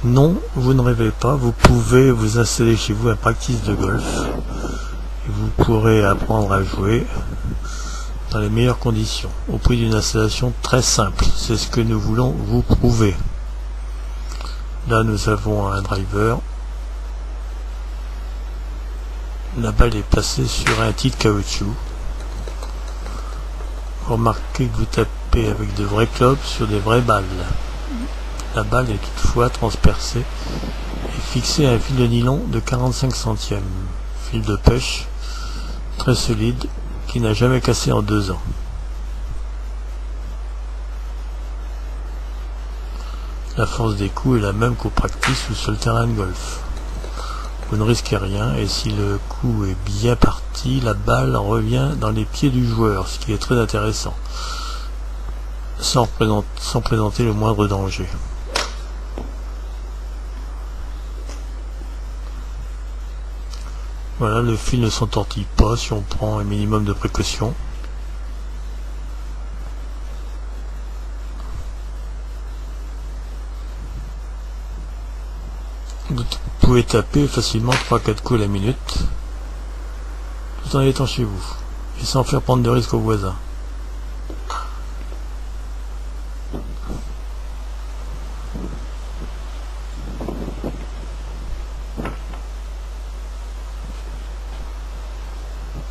Non, vous ne rêvez pas, vous pouvez vous installer chez vous un practice de golf et vous pourrez apprendre à jouer dans les meilleures conditions, au prix d'une installation très simple. C'est ce que nous voulons vous prouver. Là, nous avons un driver. La balle est placée sur un titre caoutchouc. Remarquez que vous tapez avec de vrais clubs sur des vraies balles. La balle est toutefois transpercée et fixée à un fil de nylon de 45 centièmes. Fil de pêche très solide qui n'a jamais cassé en 2 ans. La force des coups est la même qu'au practice ou sur le terrain de golf. Vous ne risquez rien et si le coup est bien parti, la balle revient dans les pieds du joueur, ce qui est très intéressant, sans présenter le moindre danger. Voilà, le fil ne s'entortille pas si on prend un minimum de précaution. Vous pouvez taper facilement 3-4 coups à la minute, tout en étant chez vous, et sans faire prendre de risques aux voisins.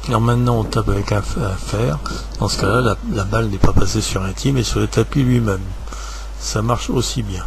Alors maintenant on tape avec un fer. Dans ce cas là la balle n'est pas passée sur un tee mais sur le tapis lui-même. Ça marche aussi bien.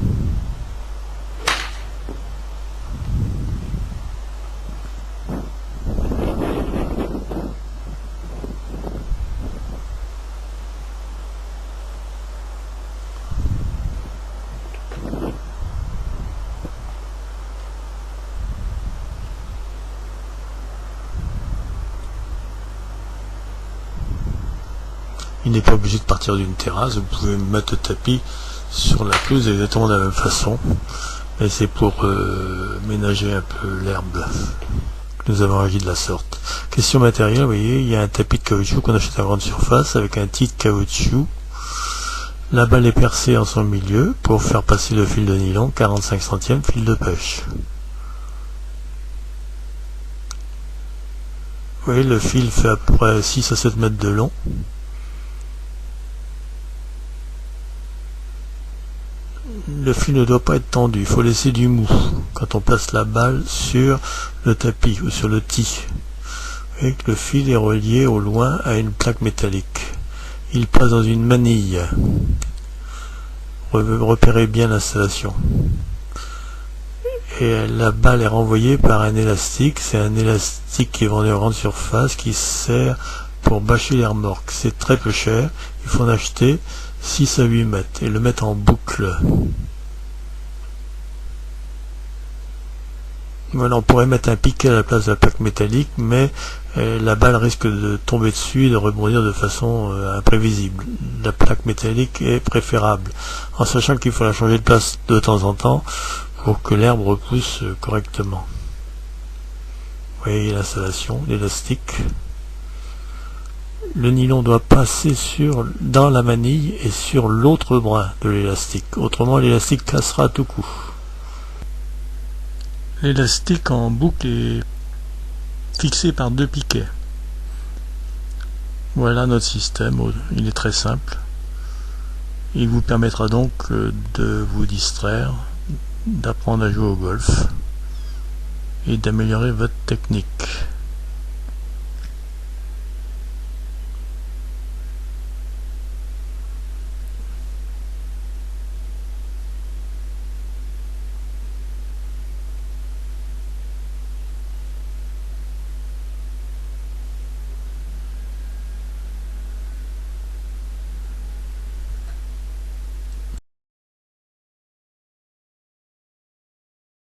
Il n'est pas obligé de partir d'une terrasse, vous pouvez mettre le tapis sur la pelouse exactement de la même façon, mais c'est pour ménager un peu l'herbe que nous avons agi de la sorte. Question matérielle, vous voyez, il y a un tapis de caoutchouc qu'on achète à grande surface avec un titre caoutchouc. La balle est percée en son milieu pour faire passer le fil de nylon, 45 centièmes, fil de pêche. Vous voyez, le fil fait à peu près 6 à 7 mètres de long. Le fil ne doit pas être tendu, il faut laisser du mou quand on place la balle sur le tapis ou sur le tee. Vous voyez que le fil est relié au loin à une plaque métallique. Il passe dans une manille. Repérez bien l'installation. Et la balle est renvoyée par un élastique. C'est un élastique qui est vendu en grande surface qui sert pour bâcher les remorques. C'est très peu cher. Il faut en acheter 6 à 8 mètres et le mettre en boucle. Voilà, on pourrait mettre un piquet à la place de la plaque métallique, mais la balle risque de tomber dessus et de rebondir de façon imprévisible. La plaque métallique est préférable, en sachant qu'il faut la changer de place de temps en temps pour que l'herbe repousse correctement. Vous voyez l'installation, l'élastique. Le nylon doit passer dans la manille et sur l'autre brin de l'élastique, autrement l'élastique cassera à tout coup. L'élastique en boucle est fixé par 2 piquets. Voilà notre système, il est très simple. Il vous permettra donc de vous distraire, d'apprendre à jouer au golf et d'améliorer votre technique.